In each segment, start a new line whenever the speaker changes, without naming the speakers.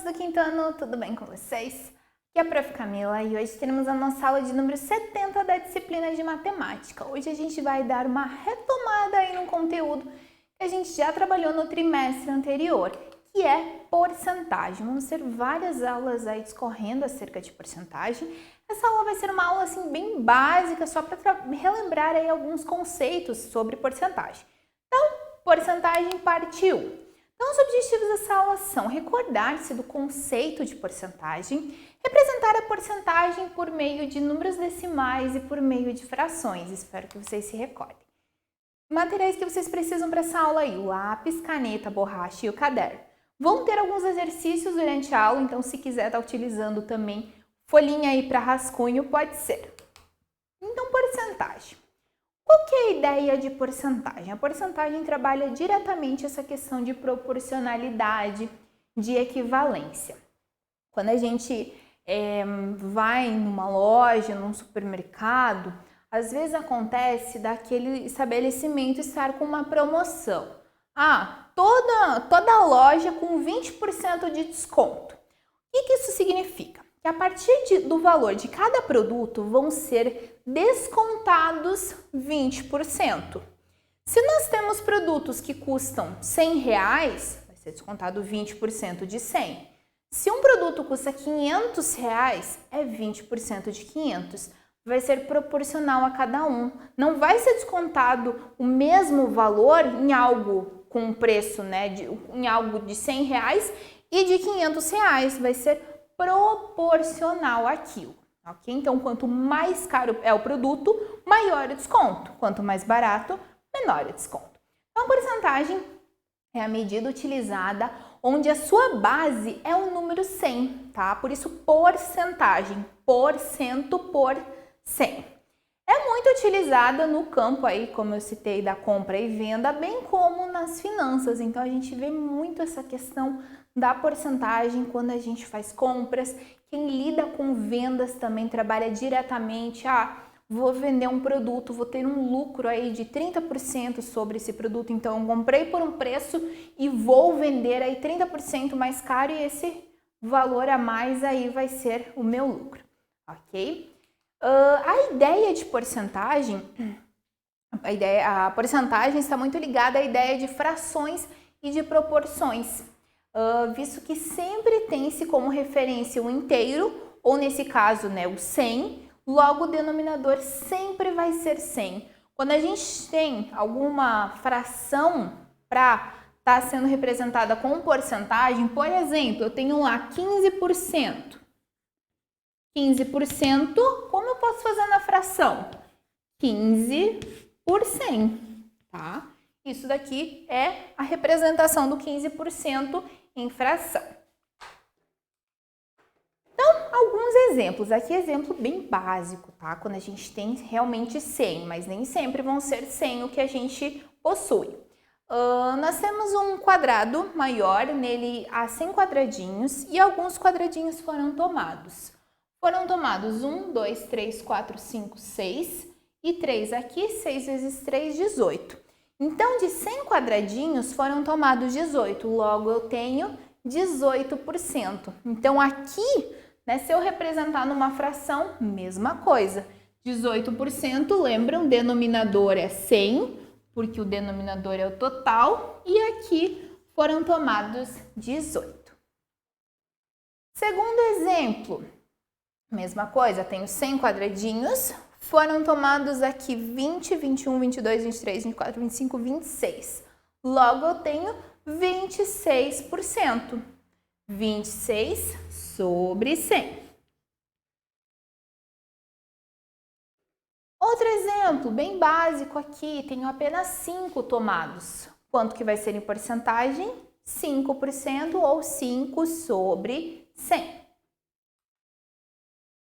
do quinto ano, tudo bem com vocês? Aqui é a Prof. Camila e hoje teremos a nossa aula de número 70 da disciplina de matemática. Hoje a gente vai dar uma retomada aí no conteúdo que a gente já trabalhou no trimestre anterior, que é porcentagem. Vamos ter várias aulas aí discorrendo acerca de porcentagem. Essa aula vai ser uma aula assim bem básica, só para relembrar aí alguns conceitos sobre porcentagem. Então, porcentagem parte 1. Então, os objetivos dessa aula são recordar-se do conceito de porcentagem, representar a porcentagem por meio de números decimais e por meio de frações. Espero que vocês se recordem. Materiais que vocês precisam para essa aula aí: o lápis, caneta, borracha e o caderno. Vão ter alguns exercícios durante a aula, então se quiser estar utilizando também folhinha aí para rascunho, pode ser. Então, porcentagem. Qual que é a ideia de porcentagem? A porcentagem trabalha diretamente essa questão de proporcionalidade, de equivalência. Quando a gente vai numa loja, num supermercado, às vezes acontece daquele estabelecimento estar com uma promoção. Toda loja com 20% de desconto. O que isso significa? Que a partir do valor de cada produto vão ser descontados 20%. Se nós temos produtos que custam R$100, vai ser descontado 20% de 100. Se um produto custa R$500, é 20% de 500. Vai ser proporcional a cada um. Não vai ser descontado o mesmo valor em algo com preço, em algo de R$100 e de R$500. Vai ser proporcional àquilo, ok? Então, quanto mais caro é o produto, maior o desconto. Quanto mais barato, menor o desconto. Então, a porcentagem é a medida utilizada onde a sua base é o número 100, tá? Por isso, porcentagem, porcento por 100. É muito utilizada no campo aí, como eu citei, da compra e venda, bem como nas finanças. Então, a gente vê muito essa questão da porcentagem quando a gente faz compras. Quem lida com vendas também trabalha diretamente. Vou vender um produto, vou ter um lucro aí de 30% sobre esse produto, então eu comprei por um preço e vou vender aí 30% mais caro e esse valor a mais aí vai ser o meu lucro, ok? A ideia de porcentagem, a porcentagem está muito ligada à ideia de frações e de proporções. Visto que sempre tem-se como referência o inteiro, ou nesse caso, o 100, logo o denominador sempre vai ser 100. Quando a gente tem alguma fração para estar sendo representada com porcentagem, por exemplo, eu tenho lá 15%. 15%, como eu posso fazer na fração? 15 por 100, tá? Isso daqui é a representação do 15% em fração. Então, alguns exemplos. Aqui exemplo bem básico, tá? Quando a gente tem realmente 100, mas nem sempre vão ser 100 o que a gente possui. Nós temos um quadrado maior, nele há 100 quadradinhos e alguns quadradinhos foram tomados. Foram tomados 1, 2, 3, 4, 5, 6 e 3 aqui, 6 vezes 3, 18. Então, de 100 quadradinhos foram tomados 18, logo eu tenho 18%. Então, aqui, se eu representar numa fração, mesma coisa. 18%, lembram, o denominador é 100, porque o denominador é o total, e aqui foram tomados 18. Segundo exemplo, mesma coisa, tenho 100 quadradinhos, foram tomados aqui 20, 21, 22, 23, 24, 25, 26. Logo, eu tenho 26%. 26 sobre 100. Outro exemplo, bem básico aqui, tenho apenas 5 tomados. Quanto que vai ser em porcentagem? 5% ou 5 sobre 100.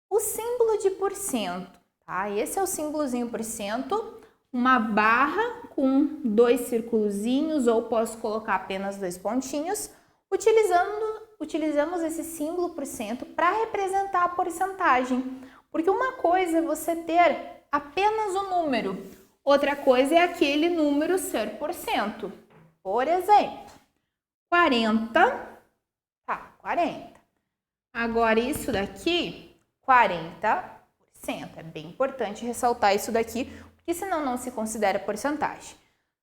O símbolo de porcento. Esse é o símbolozinho por cento, uma barra com 2 circulozinhos, ou posso colocar apenas 2 pontinhos. Utilizamos esse símbolo por cento para representar a porcentagem, porque uma coisa é você ter apenas o número, outra coisa é aquele número ser por cento. Por exemplo, 40, 40. Agora, isso daqui, 40%. É bem importante ressaltar isso daqui, porque senão não se considera porcentagem,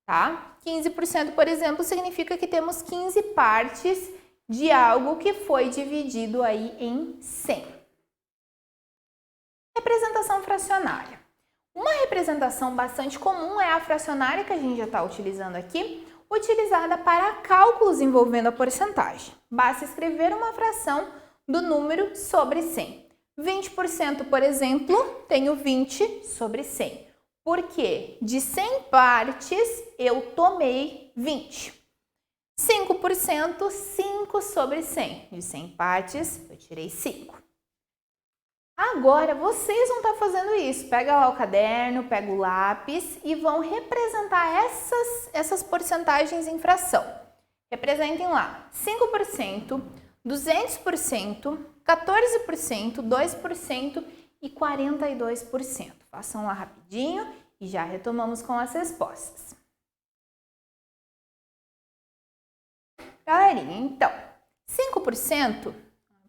tá? 15%, por exemplo, significa que temos 15 partes de algo que foi dividido aí em 100. Representação fracionária. Uma representação bastante comum é a fracionária, que a gente já está utilizando aqui, utilizada para cálculos envolvendo a porcentagem. Basta escrever uma fração do número sobre 100. 20%, por exemplo, tenho 20 sobre 100. Porque de 100 partes, eu tomei 20. 5%, 5 sobre 100. De 100 partes, eu tirei 5. Agora, vocês vão estar fazendo isso. Pega lá o caderno, pega o lápis e vão representar essas porcentagens em fração. Representem lá 5%, 200%, 14%, 2% e 42%. Façam lá rapidinho e já retomamos com as respostas. Galerinha, então, 5%, vou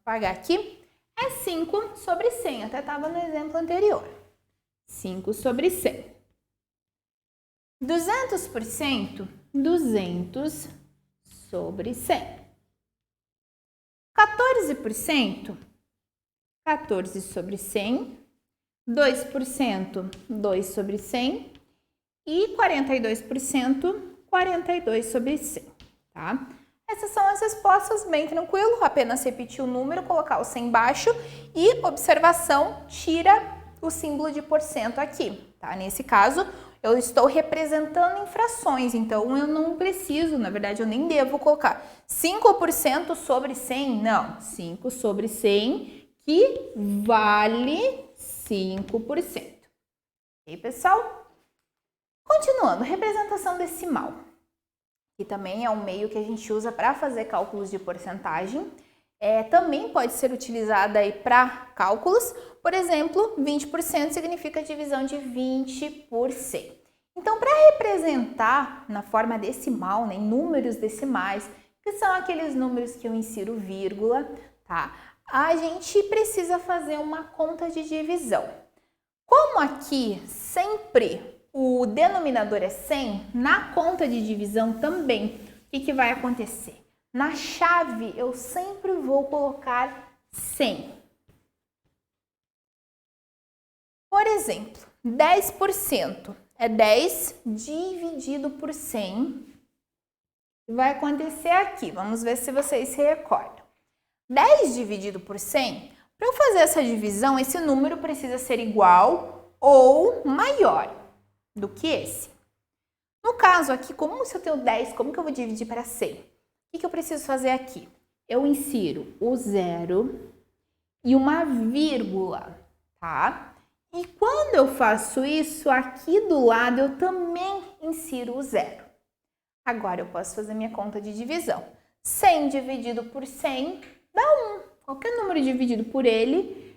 apagar aqui, é 5 sobre 100, até estava no exemplo anterior. 5 sobre 100. 200%, 200 sobre 100. 14%, 14 sobre 100. 2%, 2 sobre 100. E 42%, 42 sobre 100, tá? Essas são as respostas, bem tranquilo, apenas repetir o número, colocar o 100 embaixo e, observação, tira o símbolo de porcento aqui, tá? Nesse caso, eu estou representando em frações, então eu não preciso, na verdade eu nem devo colocar 5% sobre 100, não, 5 sobre 100 que vale 5%. Ok, pessoal? Continuando, representação decimal, que também é um meio que a gente usa para fazer cálculos de porcentagem. Também pode ser utilizada aí para cálculos. Por exemplo, 20% significa divisão de 20 por 100. Então, para representar na forma decimal, né, em números decimais, que são aqueles números que eu insiro vírgula, tá? A gente precisa fazer uma conta de divisão. Como aqui sempre o denominador é 100, na conta de divisão também, o que vai acontecer? Na chave, eu sempre vou colocar 100. Por exemplo, 10% é 10 dividido por 100. Vai acontecer aqui, vamos ver se vocês se recordam. 10 dividido por 100, para eu fazer essa divisão, esse número precisa ser igual ou maior do que esse. No caso aqui, como se eu tenho 10, como que eu vou dividir para 100? O que eu preciso fazer aqui? Eu insiro o 0 e uma vírgula, tá? E quando eu faço isso, aqui do lado eu também insiro o 0. Agora eu posso fazer minha conta de divisão. 100 dividido por 100 dá 1. Qualquer número dividido por ele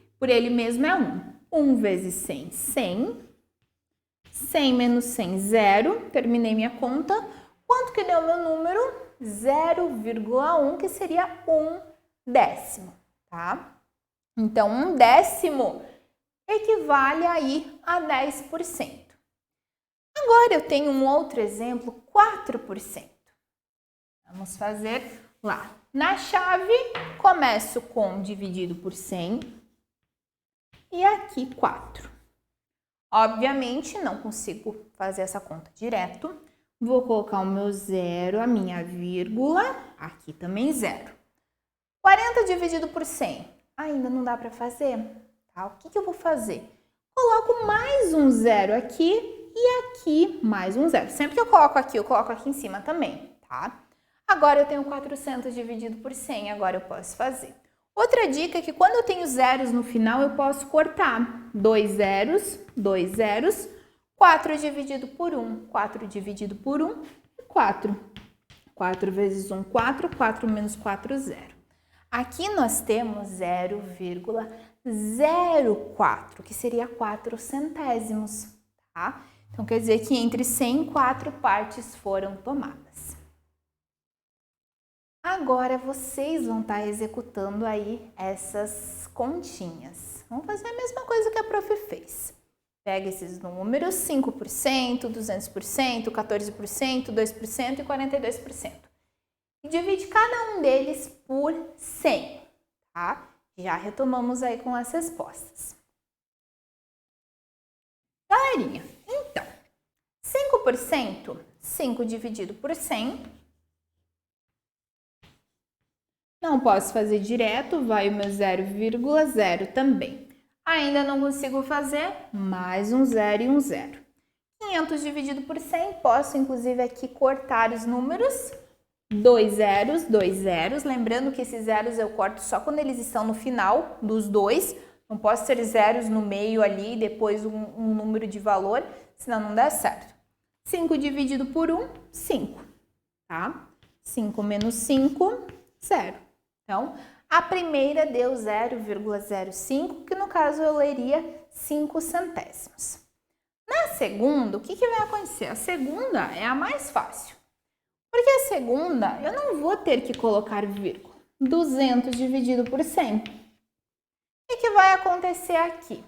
mesmo é 1. 1 vezes 100, 100. 100 menos 100, 0. Terminei minha conta. Quanto que deu meu número? 0,1, que seria 1/10, tá? Então, 1/10 equivale aí a 10%. Agora, eu tenho um outro exemplo, 4%. Vamos fazer lá. Na chave, começo com dividido por 100 e aqui 4. Obviamente, não consigo fazer essa conta direto. Vou colocar o meu 0, a minha vírgula, aqui também 0. 40 dividido por 100, ainda não dá para fazer, tá? O que eu vou fazer? Coloco mais um 0 aqui e aqui mais um 0. Sempre que eu coloco aqui em cima também, tá? Agora eu tenho 400 dividido por 100, agora eu posso fazer. Outra dica é que quando eu tenho zeros no final, eu posso cortar 2 zeros, 2 zeros, 4 dividido por 1, 4 dividido por 1 e 4. 4 vezes 1, 4, 4 menos 4, 0. Aqui nós temos 0,04, que seria 4 centésimos, tá? Então, quer dizer que entre 100 e 4 partes foram tomadas. Agora vocês vão estar executando aí essas continhas. Vamos fazer a mesma coisa que a prof fez. Pega esses números, 5%, 200%, 14%, 2% e 42%. E divide cada um deles por 100, tá? Já retomamos aí com as respostas. Galerinha, então, 5%, 5 dividido por 100. Não posso fazer direto, vai o meu 0,0 também. Ainda não consigo fazer, mais um 0 e um 0. 500 dividido por 100, posso inclusive aqui cortar os números. 2 zeros, lembrando que esses zeros eu corto só quando eles estão no final dos dois. Não posso ter zeros no meio ali e depois um número de valor, senão não dá certo. 5 dividido por 1, 5, tá? 5 menos 5, 0. Então, a primeira deu 0,05, que no caso eu leria 5 centésimos. Na segunda, o que vai acontecer? A segunda é a mais fácil. Porque a segunda, eu não vou ter que colocar vírgula. 200 dividido por 100. O que vai acontecer aqui?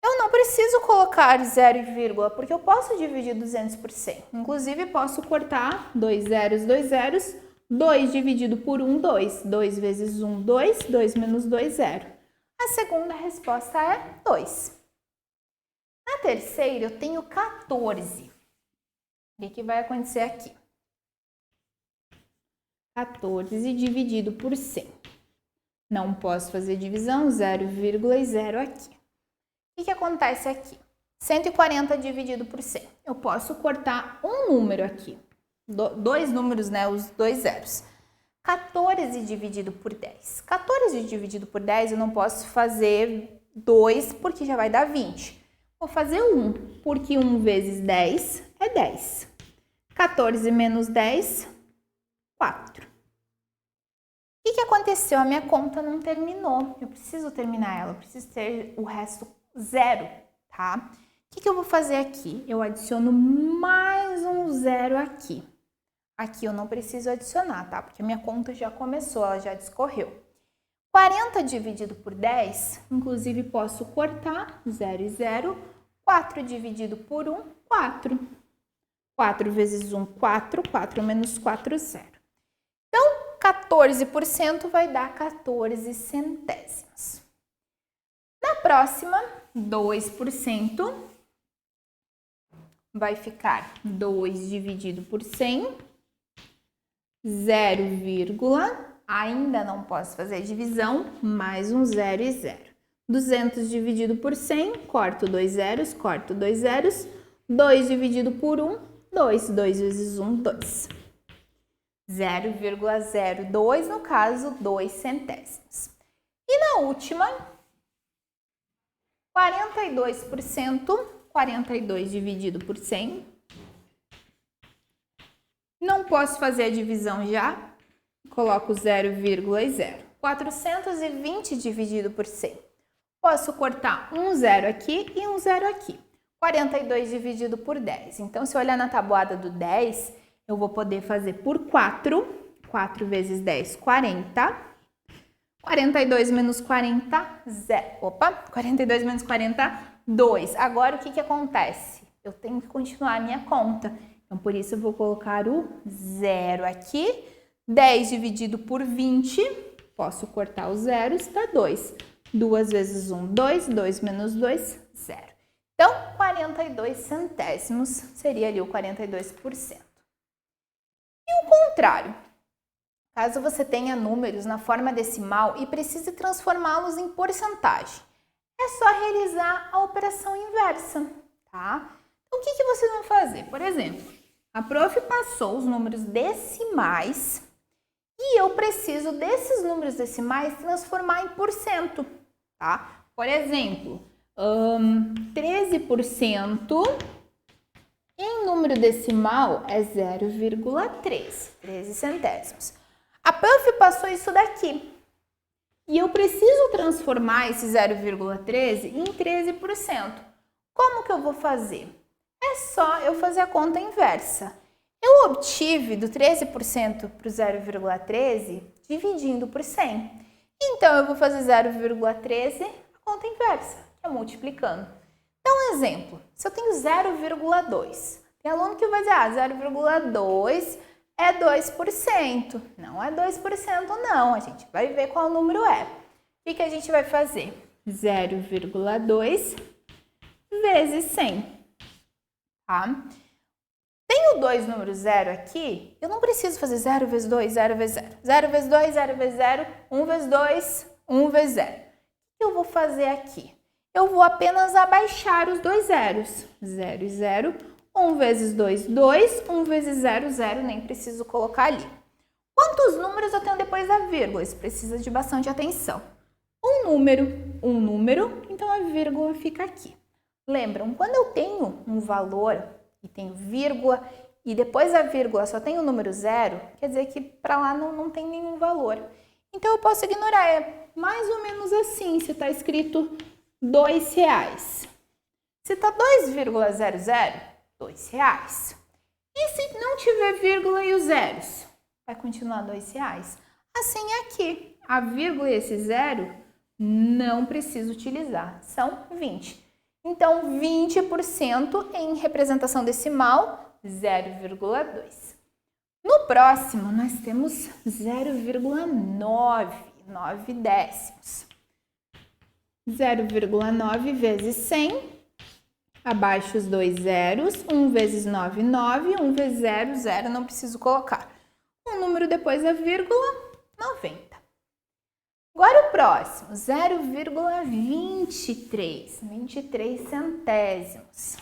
Eu não preciso colocar 0 e vírgula, porque eu posso dividir 200 por 100. Inclusive, posso cortar 2 zeros, 2 dividido por 1, 2. 2 vezes 1, 2. 2 menos 2, 0. A segunda resposta é 2. Na terceira, eu tenho 14. O que vai acontecer aqui? 14 dividido por 100. Não posso fazer divisão, 0,0 aqui. O que acontece aqui? 140 dividido por 100. Eu posso cortar um número aqui. Dois números, né? Os dois zeros. 14 dividido por 10. 14 dividido por 10 eu não posso fazer 2 porque já vai dar 20. Vou fazer 1, porque 1 vezes 10 é 10. 14 menos 10, 4. O que aconteceu? A minha conta não terminou. Eu preciso terminar ela, eu preciso ter o resto 0, tá? O que eu vou fazer aqui? Eu adiciono mais um 0 aqui. Aqui eu não preciso adicionar, tá? Porque a minha conta já começou, ela já discorreu. 40 dividido por 10, inclusive posso cortar 0 e 0. 4 dividido por 1, 4. 4 vezes 1, 4. 4 menos 4, 0. Então, 14% vai dar 14 centésimos. Na próxima, 2% vai ficar 2 dividido por 100, 0, ainda não posso fazer divisão, mais um 0 e 0. 200 dividido por 100, corto 2 zeros, corto 2 zeros. 2 dividido por 1, 2. 2 vezes 1, 2. 0,02, no caso, 2 centésimos. E na última, 42%, 42 dividido por 100. Não posso fazer a divisão já, coloco 0,0. 420 dividido por 100. Posso cortar um 0 aqui e um 0 aqui. 42 dividido por 10. Então, se eu olhar na tabuada do 10, eu vou poder fazer por 4. 4 vezes 10, 40. 42 menos 40, 0. Opa, 42 menos 40, 2. Agora, o que acontece? Eu tenho que continuar a minha conta. Então, por isso, eu vou colocar o 0 aqui. 10 dividido por 20, posso cortar os zeros, dá 2. 2 vezes 1, 2. 2 menos 2, 0. Então, 42 centésimos seria ali o 42%. E o contrário, caso você tenha números na forma decimal e precise transformá-los em porcentagem, é só realizar a operação inversa, tá? Então, o que vocês vão fazer? Por exemplo, a prof passou os números decimais e eu preciso desses números decimais transformar em porcento, tá? Por exemplo, 13% em número decimal é 0,3, 13 centésimos. A prof passou isso daqui e eu preciso transformar esse 0,13 em 13%. Como que eu vou fazer? É só eu fazer a conta inversa. Eu obtive do 13% para o 0,13 dividindo por 100. Então, eu vou fazer 0,13 a conta inversa, que é multiplicando. Então, um exemplo, se eu tenho 0,2, tem aluno que vai dizer, 0,2 é 2%. Não é 2% não, a gente vai ver qual número é. O que a gente vai fazer? 0,2 vezes 100, tá? Tenho dois números 0 aqui, eu não preciso fazer 0 vezes 2, 0 vezes 0. 0 vezes 2, 0 vezes 0, 1 vezes 2, 1 vezes 0. O que eu vou fazer aqui? Eu vou apenas abaixar os dois zeros. 0 e 0, 1 vezes 2, 2, 1 vezes 0, 0, nem preciso colocar ali. Quantos números eu tenho depois da vírgula? Isso precisa de bastante atenção. Um número, então a vírgula fica aqui. Lembram, quando eu tenho um valor e tenho vírgula e depois da vírgula só tem o número 0, quer dizer que para lá não tem nenhum valor. Então eu posso ignorar, é mais ou menos assim, se está escrito R$2. Se está 2,00, R$2. E se não tiver vírgula e os zeros? Vai continuar R$2. Assim aqui, a vírgula e esse zero não preciso utilizar, são 20. Então, 20% em representação decimal, 0,2. No próximo, nós temos 0,9 décimos. 0,9 vezes 100, abaixo os dois zeros, 1 vezes 9, 9, 1 vezes 0, 0, não preciso colocar. Um número depois da vírgula, 90. Agora o próximo, 0,23, 23 centésimos.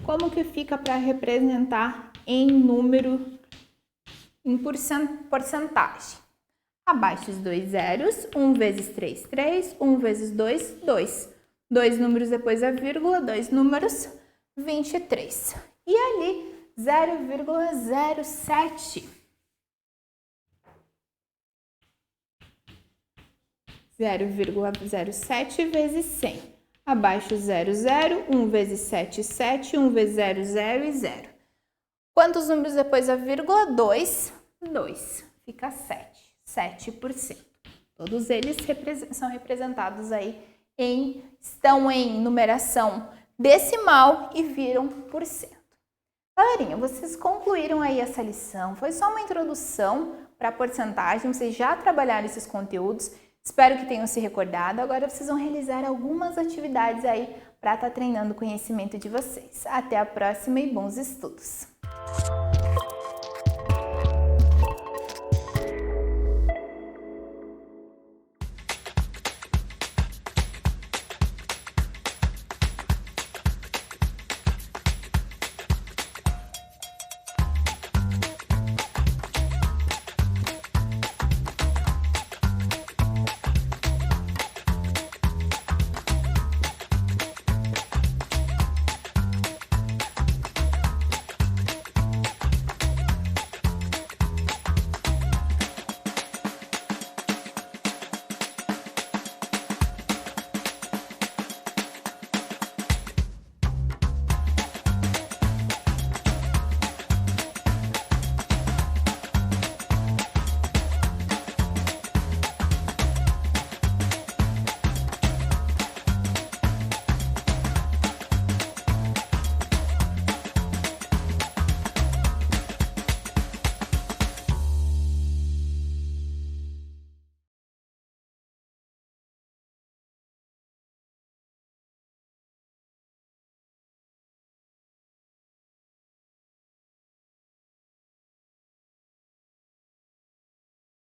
Como que fica para representar em número, em porcentagem? Abaixo os dois zeros, 1 vezes 3, 3, 1 vezes 2, 2. Dois números depois da vírgula, dois números, 23. E ali, 0,07. 0,07 vezes 100. Abaixo 0, 0, 1 vezes 7, 7, 1 vezes 0, 0 e 0. Quantos números depois da vírgula? 2, 2. Fica 7, 7%. Todos eles são representados aí estão em numeração decimal e viram por cento. Galerinha, vocês concluíram aí essa lição. Foi só uma introdução para a porcentagem, vocês já trabalharam esses conteúdos. Espero que tenham se recordado. Agora vocês vão realizar algumas atividades aí para estar treinando o conhecimento de vocês. Até a próxima e bons estudos!